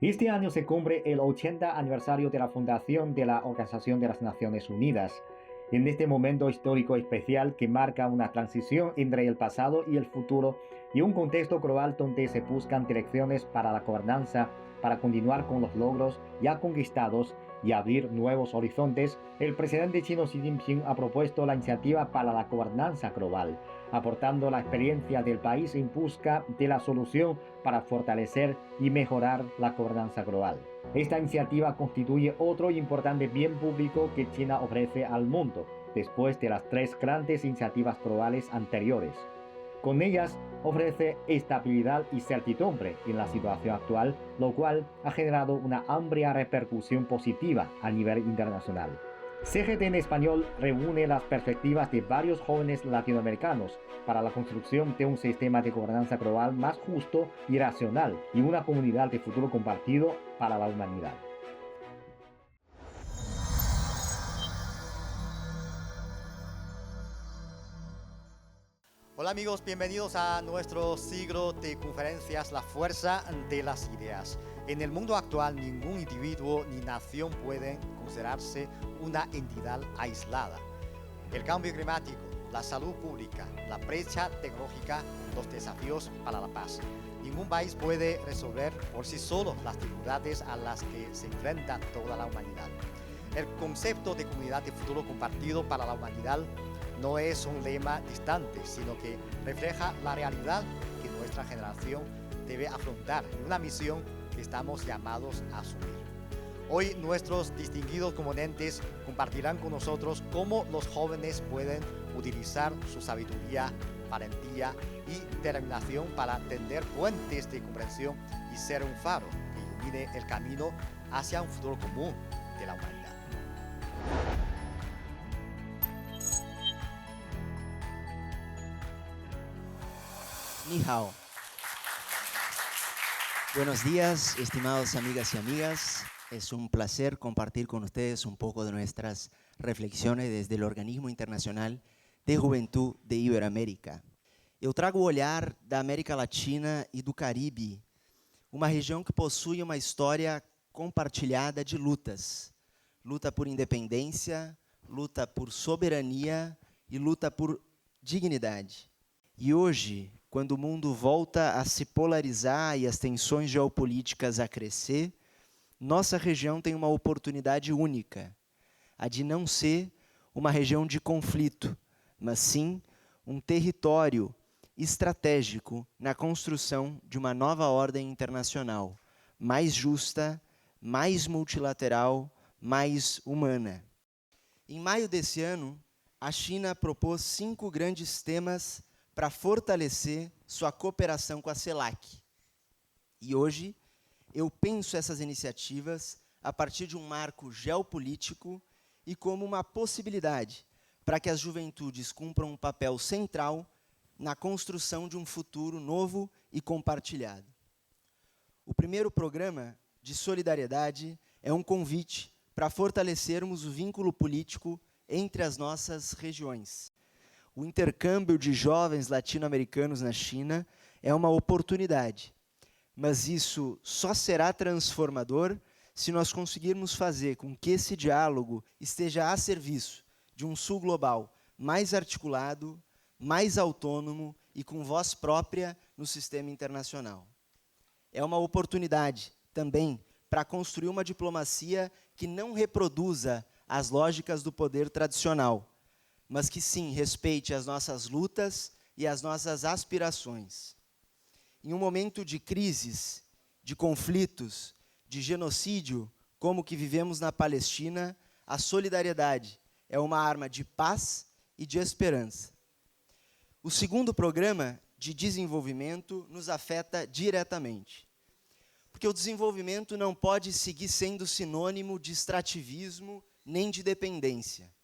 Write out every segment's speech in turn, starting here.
Este año se cumple el 80 aniversario de la fundación de la Organización de las Naciones Unidas. En este momento histórico especial que marca una transición entre el pasado y el futuro y un contexto global donde se buscan direcciones para la gobernanza, para continuar con los logros ya conquistados y abrir nuevos horizontes, el presidente chino Xi Jinping ha propuesto la iniciativa para la gobernanza global, aportando la experiencia del país en busca de la solución para fortalecer y mejorar la gobernanza global. Esta iniciativa constituye otro importante bien público que China ofrece al mundo, después de las tres grandes iniciativas globales anteriores. Con ellas ofrece estabilidad y certidumbre en la situación actual, lo cual ha generado una amplia repercusión positiva a nivel internacional. CGT en español reúne las perspectivas de varios jóvenes latinoamericanos para la construcción de un sistema de gobernanza global más justo y racional y una comunidad de futuro compartido para la humanidad. Hola amigos, bienvenidos a nuestro ciclo de conferencias La Fuerza de las Ideas. En el mundo actual, ningún individuo ni nación pueden considerarse una entidad aislada. El cambio climático, la salud pública, la brecha tecnológica, los desafíos para la paz. Ningún país puede resolver por sí solo las dificultades a las que se enfrenta toda la humanidad. El concepto de comunidad de futuro compartido para la humanidad no es un lema distante, sino que refleja la realidad que nuestra generación debe afrontar en una misión que estamos llamados a asumir. Hoy nuestros distinguidos componentes compartirán con nosotros cómo los jóvenes pueden utilizar su sabiduría, valentía y determinación para tender puentes de comprensión y ser un faro que ilumine el camino hacia un futuro común de la humanidad. Ni hao. Buenos días, estimados amigas y amigas. Es un placer compartir con ustedes un poco de nuestras reflexiones desde el Organismo Internacional de Juventud de Iberoamérica. Eu trago o olhar da América Latina e do Caribe, uma região que possui uma história compartilhada de lutas. Luta por independência, luta por soberania e luta por dignidade. E hoje, quando o mundo volta a se polarizar e as tensões geopolíticas a crescer, nossa região tem uma oportunidade única, a de não ser uma região de conflito, mas sim um território estratégico na construção de uma nova ordem internacional, mais justa, mais multilateral, mais humana. Em maio desse ano, a China propôs 5 grandes temas para fortalecer sua cooperação com a CELAC. E hoje, eu penso essas iniciativas a partir de um marco geopolítico e como uma possibilidade para que as juventudes cumpram um papel central na construção de um futuro novo e compartilhado. O primeiro programa de solidariedade é um convite para fortalecermos o vínculo político entre as nossas regiões. O intercâmbio de jovens latino-americanos na China é uma oportunidade, mas isso só será transformador se nós conseguirmos fazer com que esse diálogo esteja a serviço de um Sul global mais articulado, mais autônomo e com voz própria no sistema internacional. É uma oportunidade também para construir uma diplomacia que não reproduza as lógicas do poder tradicional, mas que sim respeite as nossas lutas e as nossas aspirações. Em um momento de crises, de conflitos, de genocídio, como o que vivemos na Palestina, a solidariedade é uma arma de paz e de esperança. O segundo programa de desenvolvimento nos afeta diretamente, porque o desenvolvimento não pode seguir sendo sinônimo de extrativismo nem de dependência.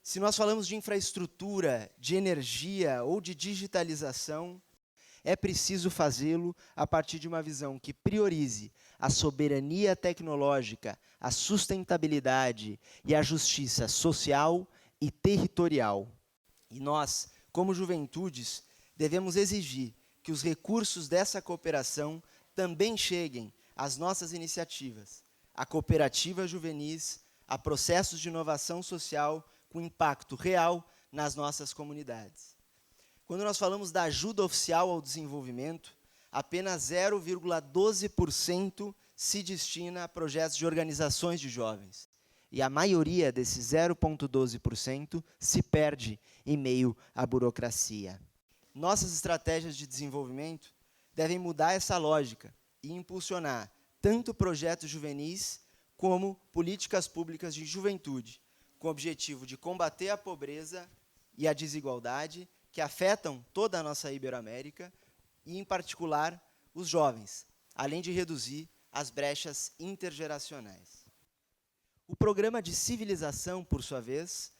Se nós falamos de infraestrutura, de energia ou de digitalização, é preciso fazê-lo a partir de uma visão que priorize a soberania tecnológica, a sustentabilidade e a justiça social e territorial. E nós, como juventudes, devemos exigir que os recursos dessa cooperação também cheguem as nossas iniciativas, a cooperativa juvenis, a processos de inovação social com impacto real nas nossas comunidades. Quando nós falamos da ajuda oficial ao desenvolvimento, apenas 0,12% se destina a projetos de organizações de jovens. E a maioria desses 0,12% se perde em meio à burocracia. Nossas estratégias de desenvolvimento devem mudar essa lógica e impulsionar tanto projetos juvenis como políticas públicas de juventude, com o objetivo de combater a pobreza e a desigualdade que afetam toda a nossa Iberoamérica e, em particular, os jovens, além de reduzir as brechas intergeracionais. O programa de civilização, por sua vez,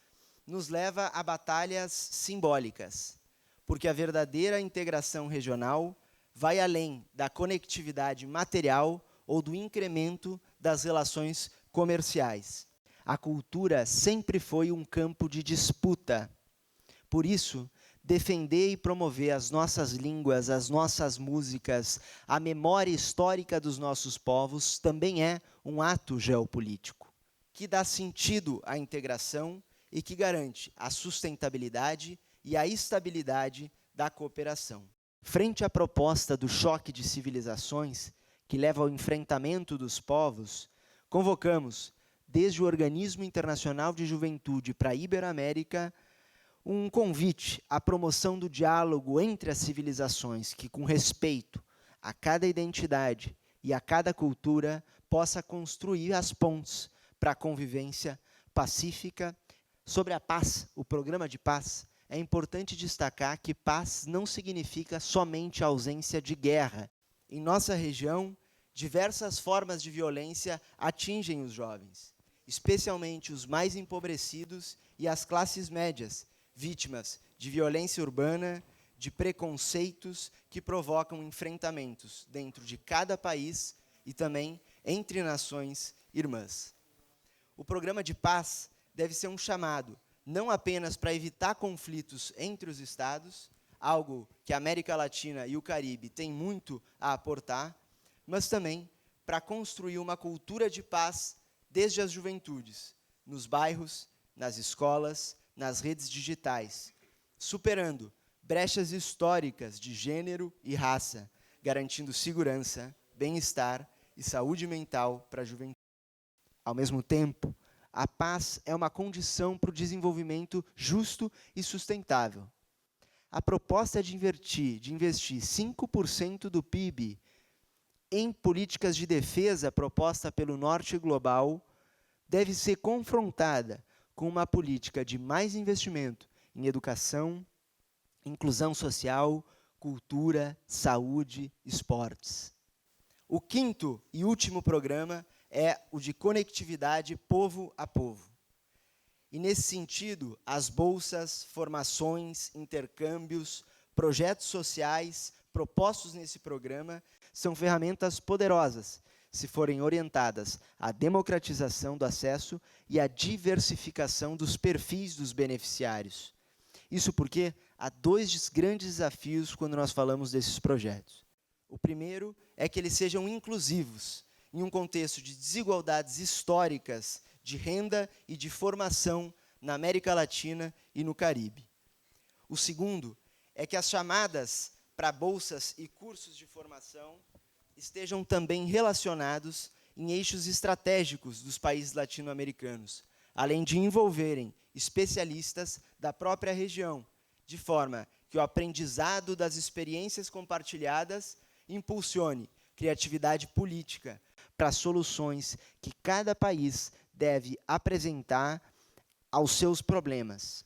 nos leva a batalhas simbólicas, porque a verdadeira integração regional vai além da conectividade material ou do incremento das relações comerciais. A cultura sempre foi um campo de disputa. Por isso, defender e promover as nossas línguas, as nossas músicas, a memória histórica dos nossos povos também é um ato geopolítico, que dá sentido à integração e que garante a sustentabilidade e a estabilidade da cooperação. Frente à proposta do choque de civilizações, que leva ao enfrentamento dos povos, convocamos, desde o Organismo Internacional de Juventude para a Iberoamérica, um convite à promoção do diálogo entre as civilizações, que, com respeito a cada identidade e a cada cultura, possa construir as pontes para a convivência pacífica. Sobre a paz, o programa de paz, é importante destacar que paz não significa somente a ausência de guerra. Em nossa região, diversas formas de violência atingem os jovens, especialmente os mais empobrecidos e as classes médias, vítimas de violência urbana, de preconceitos que provocam enfrentamentos dentro de cada país e também entre nações irmãs. O programa de paz deve ser um chamado, não apenas para evitar conflitos entre os estados, algo que a América Latina e o Caribe têm muito a aportar, mas também para construir uma cultura de paz desde as juventudes, nos bairros, nas escolas, nas redes digitais, superando brechas históricas de gênero e raça, garantindo segurança, bem-estar e saúde mental para a juventude. Ao mesmo tempo, a paz é uma condição para o desenvolvimento justo e sustentável. A proposta é de investir 5% do PIB em políticas de defesa proposta pelo Norte Global deve ser confrontada com uma política de mais investimento em educação, inclusão social, cultura, saúde, esportes. O quinto e último programa é o de conectividade povo a povo. E, nesse sentido, as bolsas, formações, intercâmbios, projetos sociais propostos nesse programa são ferramentas poderosas, se forem orientadas à democratização do acesso e à diversificação dos perfis dos beneficiários. Isso porque há dois grandes desafios quando nós falamos desses projetos. O primeiro é que eles sejam inclusivos, em um contexto de desigualdades históricas de renda e de formação na América Latina e no Caribe. O segundo é que as chamadas para bolsas e cursos de formação estejam também relacionados em eixos estratégicos dos países latino-americanos, além de envolverem especialistas da própria região, de forma que o aprendizado das experiências compartilhadas impulsione criatividade política para soluções que cada país deve apresentar aos seus problemas.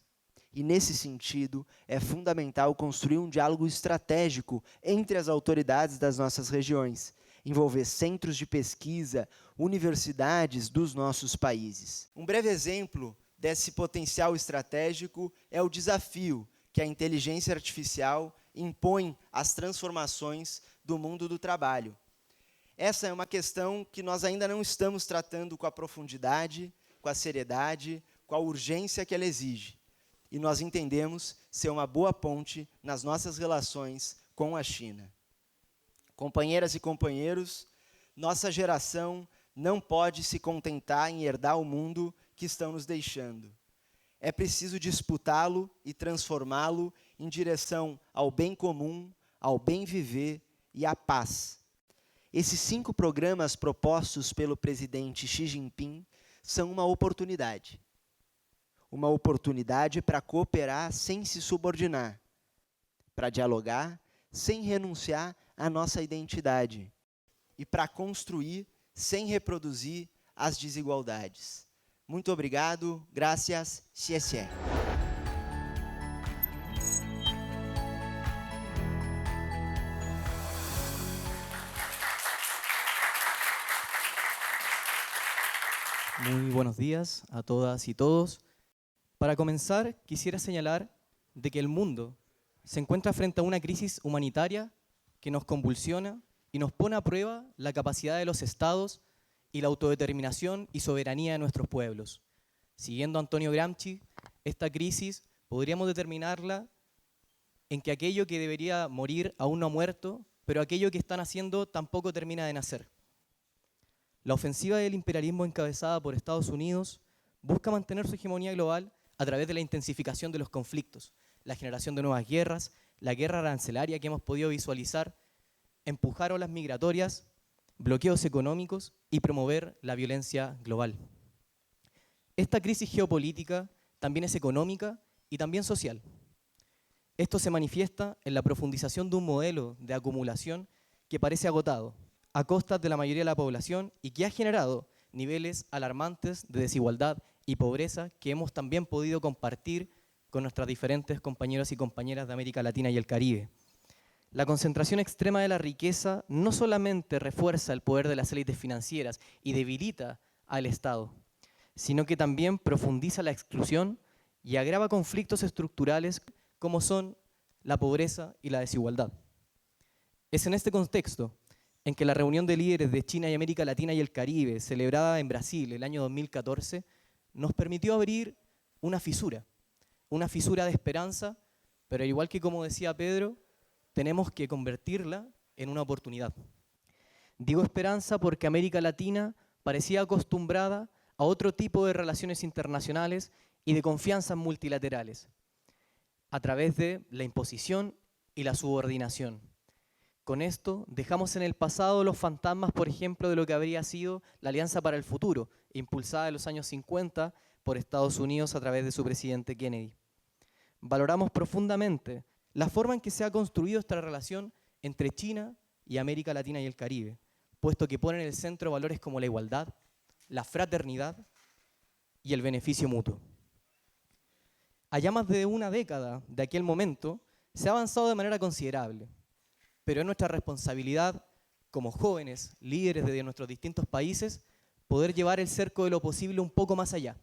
E, nesse sentido, é fundamental construir um diálogo estratégico entre as autoridades das nossas regiões, envolver centros de pesquisa, universidades dos nossos países. Um breve exemplo desse potencial estratégico é o desafio que a inteligência artificial impõe às transformações do mundo do trabalho. Essa é uma questão que nós ainda não estamos tratando com a profundidade, com a seriedade, com a urgência que ela exige. E nós entendemos ser uma boa ponte nas nossas relações com a China. Companheiras e companheiros, Nossa geração não pode se contentar em herdar o mundo que estão nos deixando. É preciso disputá-lo e transformá-lo em direção ao bem comum, ao bem viver e à paz. Esses 5 programas propostos pelo presidente Xi Jinping são uma oportunidade. Uma oportunidade para cooperar sem se subordinar, para dialogar sem renunciar à nossa identidade e para construir sem reproduzir as desigualdades. Muito obrigado, gracias, xie. Muy buenos días a todas y todos. Para comenzar, quisiera señalar de que el mundo se encuentra frente a una crisis humanitaria que nos convulsiona y nos pone a prueba la capacidad de los estados y la autodeterminación y soberanía de nuestros pueblos. Siguiendo a Antonio Gramsci, esta crisis podríamos determinarla en que aquello que debería morir aún no ha muerto, pero aquello que están haciendo tampoco termina de nacer. La ofensiva del imperialismo encabezada por Estados Unidos busca mantener su hegemonía global a través de la intensificación de los conflictos, la generación de nuevas guerras, la guerra arancelaria que hemos podido visualizar, empujar olas migratorias, bloqueos económicos y promover la violencia global. Esta crisis geopolítica también es económica y también social. Esto se manifiesta en la profundización de un modelo de acumulación que parece agotado, a costas de la mayoría de la población y que ha generado niveles alarmantes de desigualdad y pobreza que hemos también podido compartir con nuestras diferentes compañeros y compañeras de América Latina y el Caribe. La concentración extrema de la riqueza no solamente refuerza el poder de las élites financieras y debilita al Estado, sino que también profundiza la exclusión y agrava conflictos estructurales como son la pobreza y la desigualdad. Es en este contexto en que la reunión de líderes de China y América Latina y el Caribe, celebrada en Brasil el año 2014, nos permitió abrir una fisura de esperanza, pero al igual que como decía Pedro, tenemos que convertirla en una oportunidad. Digo esperanza porque América Latina parecía acostumbrada a otro tipo de relaciones internacionales y de confianzas multilaterales, a través de la imposición y la subordinación. Con esto dejamos en el pasado los fantasmas, por ejemplo, de lo que habría sido la Alianza para el Futuro, impulsada en los años 50 por Estados Unidos a través de su presidente Kennedy. Valoramos profundamente la forma en que se ha construido esta relación entre China y América Latina y el Caribe, puesto que pone en el centro valores como la igualdad, la fraternidad y el beneficio mutuo. Allá más de una década de aquel momento se ha avanzado de manera considerable, pero es nuestra responsabilidad como jóvenes, líderes de nuestros distintos países, poder llevar el cerco de lo posible un poco más allá.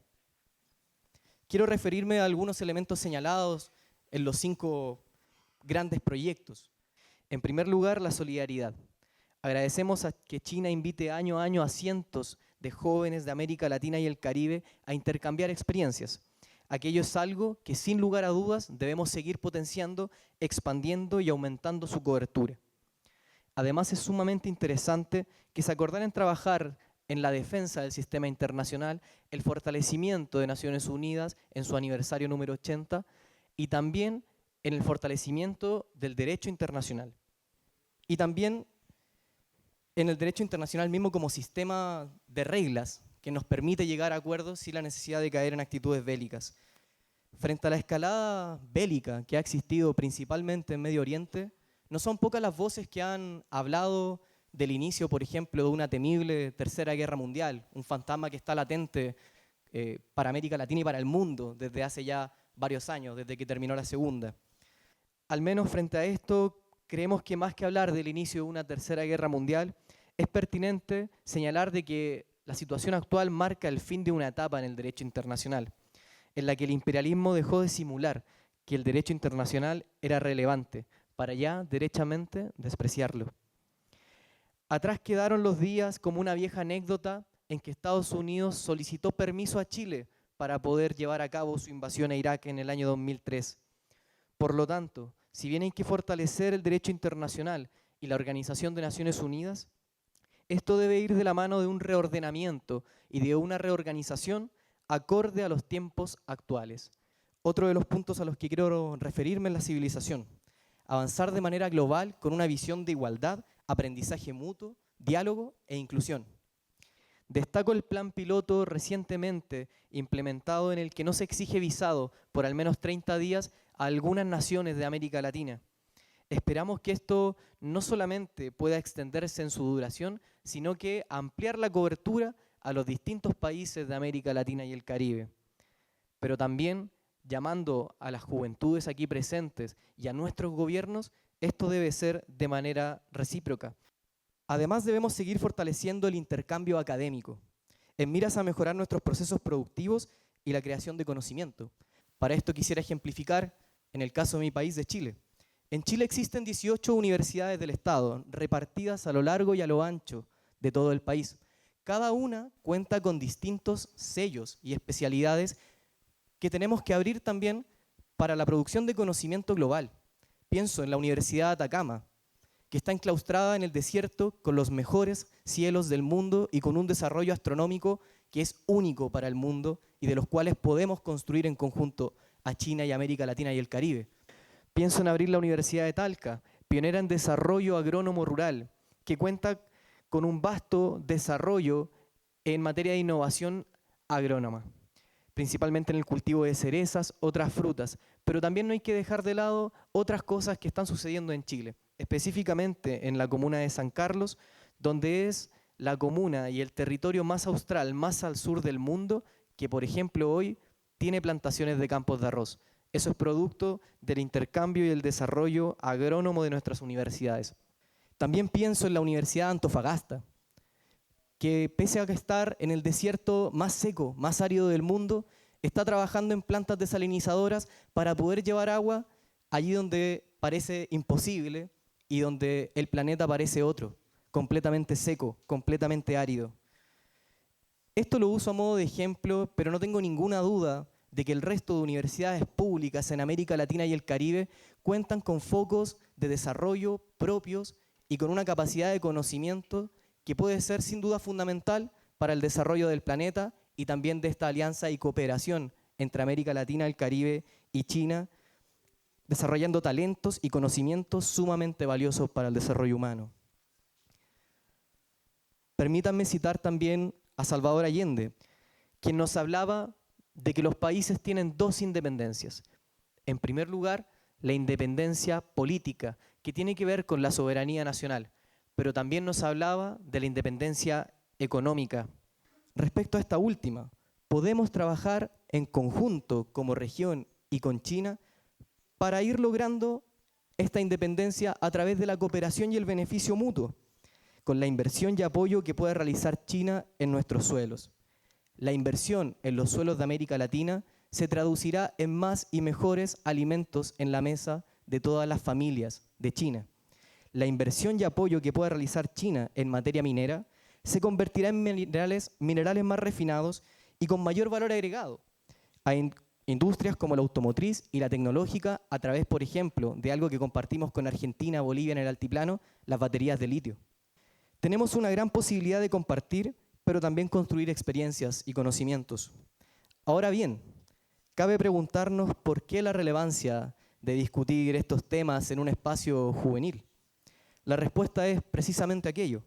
Quiero referirme a algunos elementos señalados en los 5 grandes proyectos. En primer lugar, la solidaridad. Agradecemos a que China invite año a año a cientos de jóvenes de América Latina y el Caribe a intercambiar experiencias. Aquello es algo que sin lugar a dudas debemos seguir potenciando, expandiendo y aumentando su cobertura. Además es sumamente interesante que se acordaran trabajar en la defensa del sistema internacional, el fortalecimiento de Naciones Unidas en su aniversario número 80 y también en el fortalecimiento del derecho internacional. Y también en el derecho internacional mismo como sistema de reglas que nos permite llegar a acuerdos sin la necesidad de caer en actitudes bélicas. Frente a la escalada bélica que ha existido principalmente en Medio Oriente, no son pocas las voces que han hablado del inicio, por ejemplo, de una temible tercera guerra mundial, un fantasma que está latente para América Latina y para el mundo desde hace ya varios años, desde que terminó la segunda. Al menos frente a esto, creemos que más que hablar del inicio de una tercera guerra mundial, es pertinente señalar de que la situación actual marca el fin de una etapa en el derecho internacional, en la que el imperialismo dejó de simular que el derecho internacional era relevante, para ya derechamente despreciarlo. Atrás quedaron los días como una vieja anécdota en que Estados Unidos solicitó permiso a Chile para poder llevar a cabo su invasión a Irak en el año 2003. Por lo tanto, si bien hay que fortalecer el derecho internacional y la Organización de Naciones Unidas, Esto debe ir de la mano de un reordenamiento y de una reorganización acorde a los tiempos actuales. Otro de los puntos a los que quiero referirme es la civilización. Avanzar de manera global con una visión de igualdad, aprendizaje mutuo, diálogo e inclusión. Destaco el plan piloto recientemente implementado en el que no se exige visado por al menos 30 días a algunas naciones de América Latina. Esperamos que esto no solamente pueda extenderse en su duración, sino que ampliar la cobertura a los distintos países de América Latina y el Caribe. Pero también, llamando a las juventudes aquí presentes y a nuestros gobiernos, esto debe ser de manera recíproca. Además, debemos seguir fortaleciendo el intercambio académico, en miras a mejorar nuestros procesos productivos y la creación de conocimiento. Para esto quisiera ejemplificar en el caso de mi país, de Chile. En Chile existen 18 universidades del Estado, repartidas a lo largo y a lo ancho de todo el país. Cada una cuenta con distintos sellos y especialidades que tenemos que abrir también para la producción de conocimiento global. Pienso en la Universidad de Atacama, que está enclaustrada en el desierto con los mejores cielos del mundo y con un desarrollo astronómico que es único para el mundo y de los cuales podemos construir en conjunto a China y América Latina y el Caribe. Pienso en abrir la Universidad de Talca, pionera en desarrollo agrónomo rural, que cuenta con un vasto desarrollo en materia de innovación agrónoma, principalmente en el cultivo de cerezas, otras frutas, pero también no hay que dejar de lado otras cosas que están sucediendo en Chile, específicamente en la comuna de San Carlos, donde es la comuna y el territorio más austral, más al sur del mundo, que por ejemplo hoy tiene plantaciones de campos de arroz. Eso es producto del intercambio y el desarrollo agrónomo de nuestras universidades. También pienso en la Universidad de Antofagasta, que pese a estar en el desierto más seco, más árido del mundo, está trabajando en plantas desalinizadoras para poder llevar agua allí donde parece imposible y donde el planeta parece otro, completamente seco, completamente árido. Esto lo uso a modo de ejemplo, pero no tengo ninguna duda de que el resto de universidades públicas en América Latina y el Caribe cuentan con focos de desarrollo propios y con una capacidad de conocimiento que puede ser sin duda fundamental para el desarrollo del planeta y también de esta alianza y cooperación entre América Latina, el Caribe y China, desarrollando talentos y conocimientos sumamente valiosos para el desarrollo humano. Permítanme citar también a Salvador Allende, quien nos hablaba de que los países tienen dos independencias. En primer lugar, la independencia política, que tiene que ver con la soberanía nacional, pero también nos hablaba de la independencia económica. Respecto a esta última, podemos trabajar en conjunto como región y con China para ir logrando esta independencia a través de la cooperación y el beneficio mutuo, con la inversión y apoyo que puede realizar China en nuestros suelos. La inversión en los suelos de América Latina se traducirá en más y mejores alimentos en la mesa de todas las familias de China. La inversión y apoyo que pueda realizar China en materia minera se convertirá en minerales más refinados y con mayor valor agregado a industrias como la automotriz y la tecnológica a través, por ejemplo, de algo que compartimos con Argentina, Bolivia en el altiplano, las baterías de litio. Tenemos una gran posibilidad de compartir, pero también construir experiencias y conocimientos. Ahora bien, cabe preguntarnos por qué la relevancia de discutir estos temas en un espacio juvenil. La respuesta es precisamente aquello.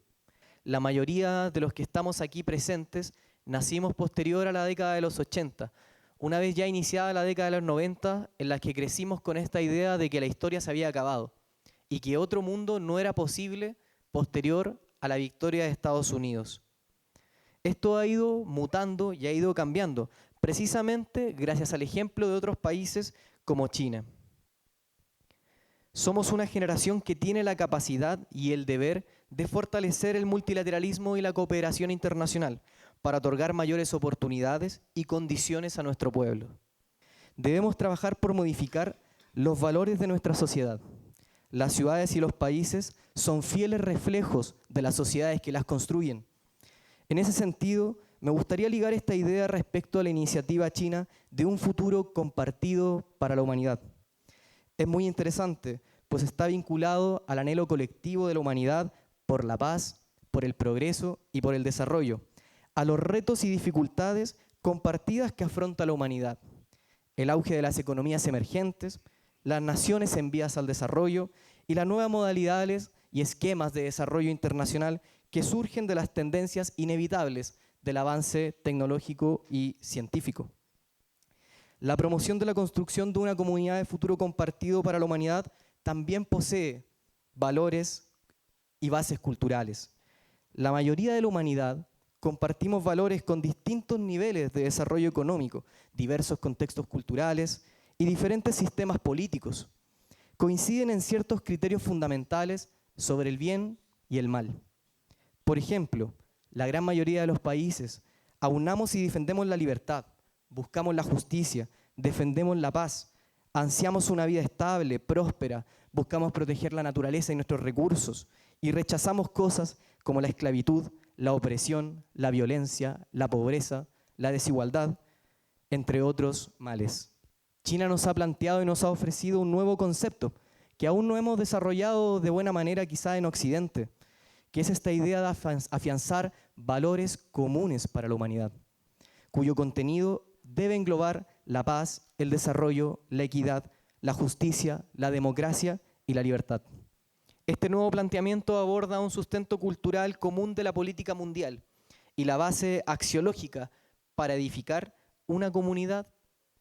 La mayoría de los que estamos aquí presentes nacimos posterior a la década de los 80, una vez ya iniciada la década de los 90, en la que crecimos con esta idea de que la historia se había acabado y que otro mundo no era posible posterior a la victoria de Estados Unidos. Esto ha ido mutando y ha ido cambiando, precisamente gracias al ejemplo de otros países como China. Somos una generación que tiene la capacidad y el deber de fortalecer el multilateralismo y la cooperación internacional para otorgar mayores oportunidades y condiciones a nuestro pueblo. Debemos trabajar por modificar los valores de nuestra sociedad. Las ciudades y los países son fieles reflejos de las sociedades que las construyen. En ese sentido, me gustaría ligar esta idea respecto a la iniciativa china de un futuro compartido para la humanidad. Es muy interesante, pues está vinculado al anhelo colectivo de la humanidad por la paz, por el progreso y por el desarrollo, a los retos y dificultades compartidas que afronta la humanidad, el auge de las economías emergentes, las naciones en vías al desarrollo y las nuevas modalidades y esquemas de desarrollo internacional que surgen de las tendencias inevitables del avance tecnológico y científico. La promoción de la construcción de una comunidad de futuro compartido para la humanidad también posee valores y bases culturales. La mayoría de la humanidad compartimos valores con distintos niveles de desarrollo económico, diversos contextos culturales y diferentes sistemas políticos. Coinciden en ciertos criterios fundamentales sobre el bien y el mal. Por ejemplo, la gran mayoría de los países aunamos y defendemos la libertad, buscamos la justicia, defendemos la paz, ansiamos una vida estable, próspera, buscamos proteger la naturaleza y nuestros recursos y rechazamos cosas como la esclavitud, la opresión, la violencia, la pobreza, la desigualdad, entre otros males. China nos ha planteado y nos ha ofrecido un nuevo concepto que aún no hemos desarrollado de buena manera quizá en Occidente, que es esta idea de afianzar valores comunes para la humanidad, cuyo contenido debe englobar la paz, el desarrollo, la equidad, la justicia, la democracia y la libertad. Este nuevo planteamiento aborda un sustento cultural común de la política mundial y la base axiológica para edificar una comunidad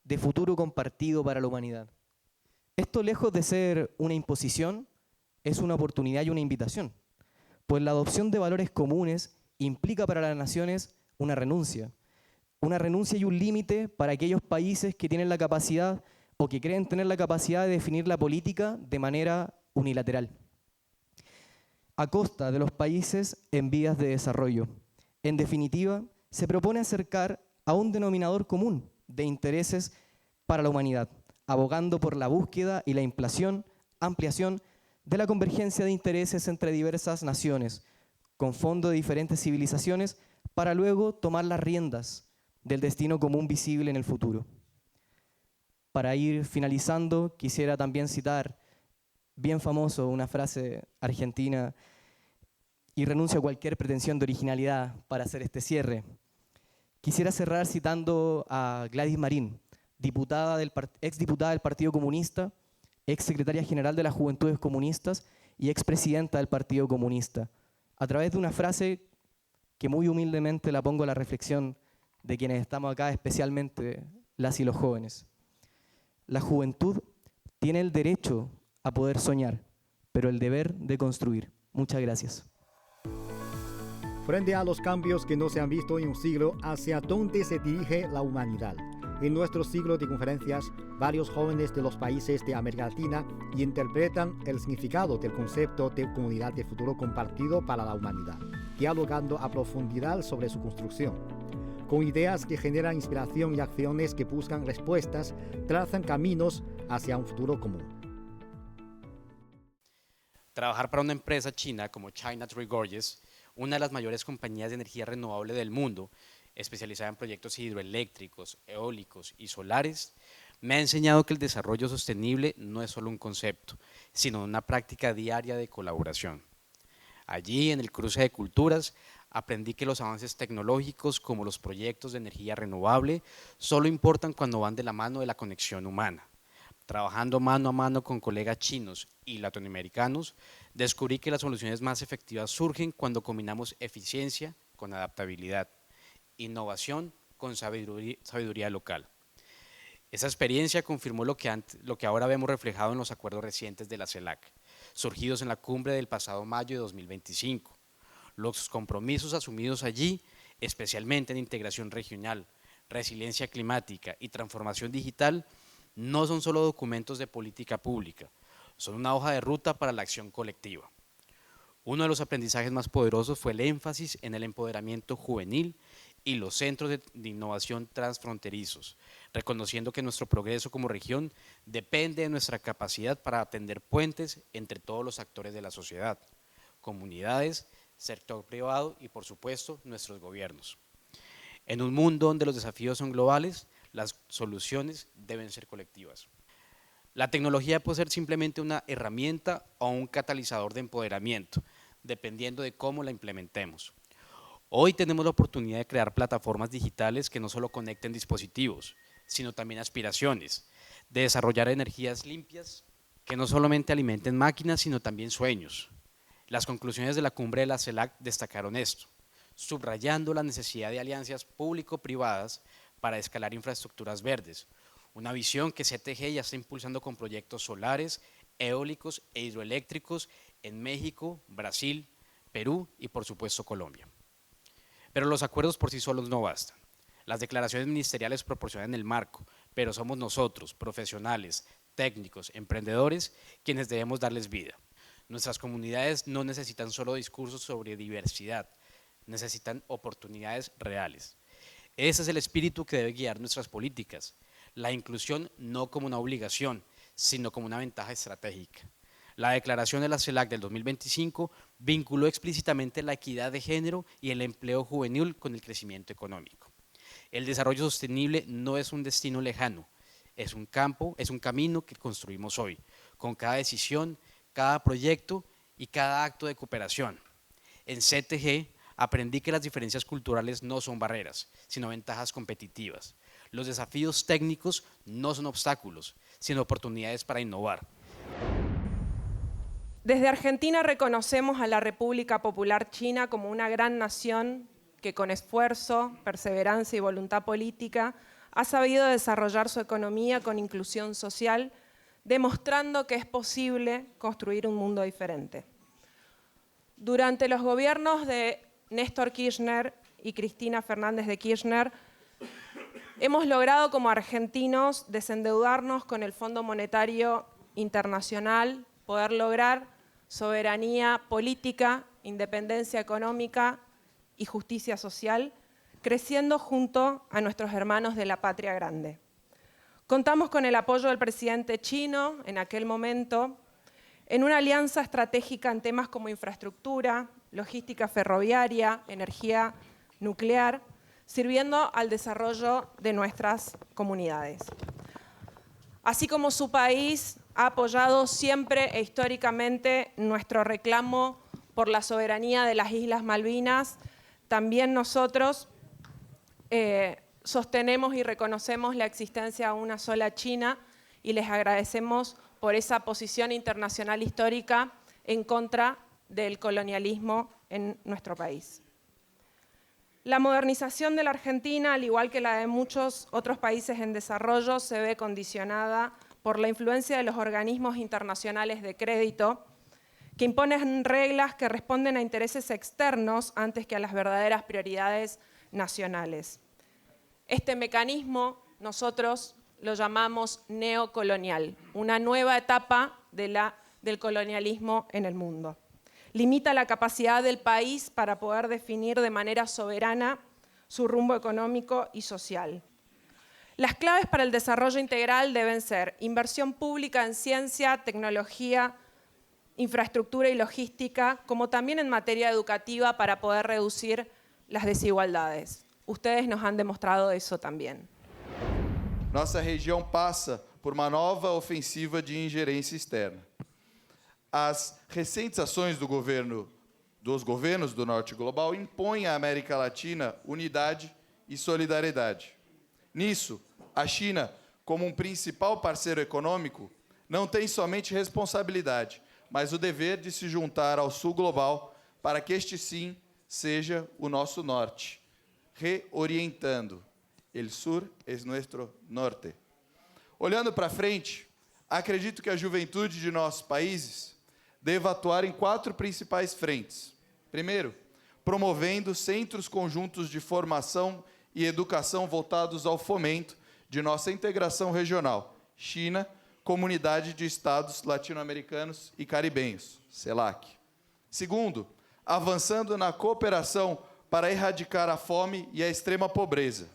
de futuro compartido para la humanidad. Esto, lejos de ser una imposición, es una oportunidad y una invitación, pues la adopción de valores comunes implica para las naciones una renuncia y un límite para aquellos países que tienen la capacidad o que creen tener la capacidad de definir la política de manera unilateral, a costa de los países en vías de desarrollo. En definitiva, se propone acercar a un denominador común de intereses para la humanidad, abogando por la búsqueda y la ampliación de la convergencia de intereses entre diversas naciones, con fondo de diferentes civilizaciones, para luego tomar las riendas del destino común visible en el futuro. Para ir finalizando, quisiera también citar, bien famoso, una frase argentina, y renuncio a cualquier pretensión de originalidad para hacer este cierre. Quisiera cerrar citando a Gladys Marín, exdiputada del Partido Comunista, exsecretaria general de las Juventudes Comunistas y expresidenta del Partido Comunista, a través de una frase que muy humildemente la pongo a la reflexión de quienes estamos acá, especialmente las y los jóvenes. La juventud tiene el derecho a poder soñar, pero el deber de construir. Muchas gracias. Frente a los cambios que no se han visto en un siglo, ¿hacia dónde se dirige la humanidad? En nuestro siglo de conferencias, varios jóvenes de los países de América Latina interpretan el significado del concepto de comunidad de futuro compartido para la humanidad, dialogando a profundidad sobre su construcción. Con ideas que generan inspiración y acciones que buscan respuestas, trazan caminos hacia un futuro común. Trabajar para una empresa china como China Three Gorges, una de las mayores compañías de energía renovable del mundo, especializada en proyectos hidroeléctricos, eólicos y solares, me ha enseñado que el desarrollo sostenible no es solo un concepto, sino una práctica diaria de colaboración. Allí, en el cruce de culturas, aprendí que los avances tecnológicos, como los proyectos de energía renovable, solo importan cuando van de la mano de la conexión humana. Trabajando mano a mano con colegas chinos y latinoamericanos, descubrí que las soluciones más efectivas surgen cuando combinamos eficiencia con adaptabilidad, innovación con sabiduría local. Esa experiencia confirmó lo que ahora vemos reflejado en los acuerdos recientes de la CELAC, surgidos en la cumbre del pasado mayo de 2025. Los compromisos asumidos allí, especialmente en integración regional, resiliencia climática y transformación digital, no son solo documentos de política pública, son una hoja de ruta para la acción colectiva. Uno de los aprendizajes más poderosos fue el énfasis en el empoderamiento juvenil y los centros de innovación transfronterizos, reconociendo que nuestro progreso como región depende de nuestra capacidad para tender puentes entre todos los actores de la sociedad, comunidades, sector privado y, por supuesto, nuestros gobiernos. En un mundo donde los desafíos son globales, las soluciones deben ser colectivas. La tecnología puede ser simplemente una herramienta o un catalizador de empoderamiento, dependiendo de cómo la implementemos. Hoy tenemos la oportunidad de crear plataformas digitales que no solo conecten dispositivos, sino también aspiraciones, de desarrollar energías limpias que no solamente alimenten máquinas, sino también sueños. Las conclusiones de la cumbre de la CELAC destacaron esto, subrayando la necesidad de alianzas público-privadas para escalar infraestructuras verdes, una visión que CTG ya está impulsando con proyectos solares, eólicos e hidroeléctricos en México, Brasil, Perú y por supuesto Colombia. Pero los acuerdos por sí solos no bastan. Las declaraciones ministeriales proporcionan el marco, pero somos nosotros, profesionales, técnicos, emprendedores, quienes debemos darles vida. Nuestras comunidades no necesitan solo discursos sobre diversidad, necesitan oportunidades reales. Ese es el espíritu que debe guiar nuestras políticas. La inclusión no como una obligación, sino como una ventaja estratégica. La declaración de la CELAC del 2025 vinculó explícitamente la equidad de género y el empleo juvenil con el crecimiento económico. El desarrollo sostenible no es un destino lejano, es un camino que construimos hoy, con cada decisión, cada proyecto y cada acto de cooperación. En CTG aprendí que las diferencias culturales no son barreras, sino ventajas competitivas. Los desafíos técnicos no son obstáculos, sino oportunidades para innovar. Desde Argentina reconocemos a la República Popular China como una gran nación que con esfuerzo, perseverancia y voluntad política ha sabido desarrollar su economía con inclusión social, demostrando que es posible construir un mundo diferente. Durante los gobiernos de Néstor Kirchner y Cristina Fernández de Kirchner, hemos logrado como argentinos desendeudarnos con el Fondo Monetario Internacional, poder lograr soberanía política, independencia económica y justicia social, creciendo junto a nuestros hermanos de la patria grande. Contamos con el apoyo del presidente chino en aquel momento, en una alianza estratégica en temas como infraestructura, logística ferroviaria, energía nuclear, sirviendo al desarrollo de nuestras comunidades. Así como su país ha apoyado siempre e históricamente nuestro reclamo por la soberanía de las Islas Malvinas, también nosotros sostenemos y reconocemos la existencia de una sola China y les agradecemos por esa posición internacional histórica en contra del colonialismo en nuestro país. La modernización de la Argentina, al igual que la de muchos otros países en desarrollo, se ve condicionada por la influencia de los organismos internacionales de crédito, que imponen reglas que responden a intereses externos antes que a las verdaderas prioridades nacionales. Este mecanismo nosotros lo llamamos neocolonial, una nueva etapa del colonialismo en el mundo. Limita la capacidad del país para poder definir de manera soberana su rumbo económico y social. Las claves para el desarrollo integral deben ser inversión pública en ciencia, tecnología, infraestructura y logística, como también en materia educativa para poder reducir las desigualdades. Ustedes nos han demostrado eso también. Nossa região passa por uma nova ofensiva de ingerência externa. As recentes ações dos governos do Norte Global impõem à América Latina unidade e solidariedade. Nisso, a China, como principal parceiro econômico, não tem somente responsabilidade, mas o dever de se juntar ao Sul Global para que este sim seja o nosso norte, reorientando. El sur es nuestro norte. Olhando para frente, acredito que a juventude de nossos países deva atuar em 4 principais frentes. Primeiro, promovendo centros conjuntos de formação e educação voltados ao fomento de nossa integração regional, China, Comunidade de Estados Latino-Americanos e Caribenhos, CELAC. Segundo, avançando na cooperação para erradicar a fome e a extrema pobreza.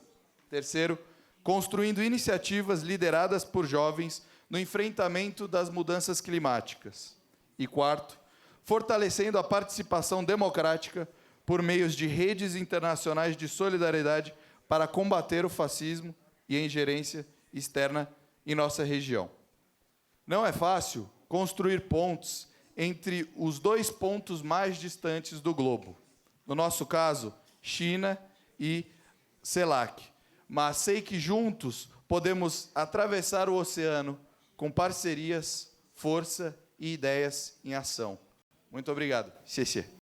Terceiro, construindo iniciativas lideradas por jovens no enfrentamento das mudanças climáticas. E quarto, fortalecendo a participação democrática por meios de redes internacionais de solidariedade para combater o fascismo e a ingerência externa em nossa região. Não é fácil construir pontes entre os dois pontos mais distantes do globo. No nosso caso, China e CELAC. Mas sei que juntos podemos atravessar o oceano com parcerias, força e ideias em ação. Muito obrigado. Xexê.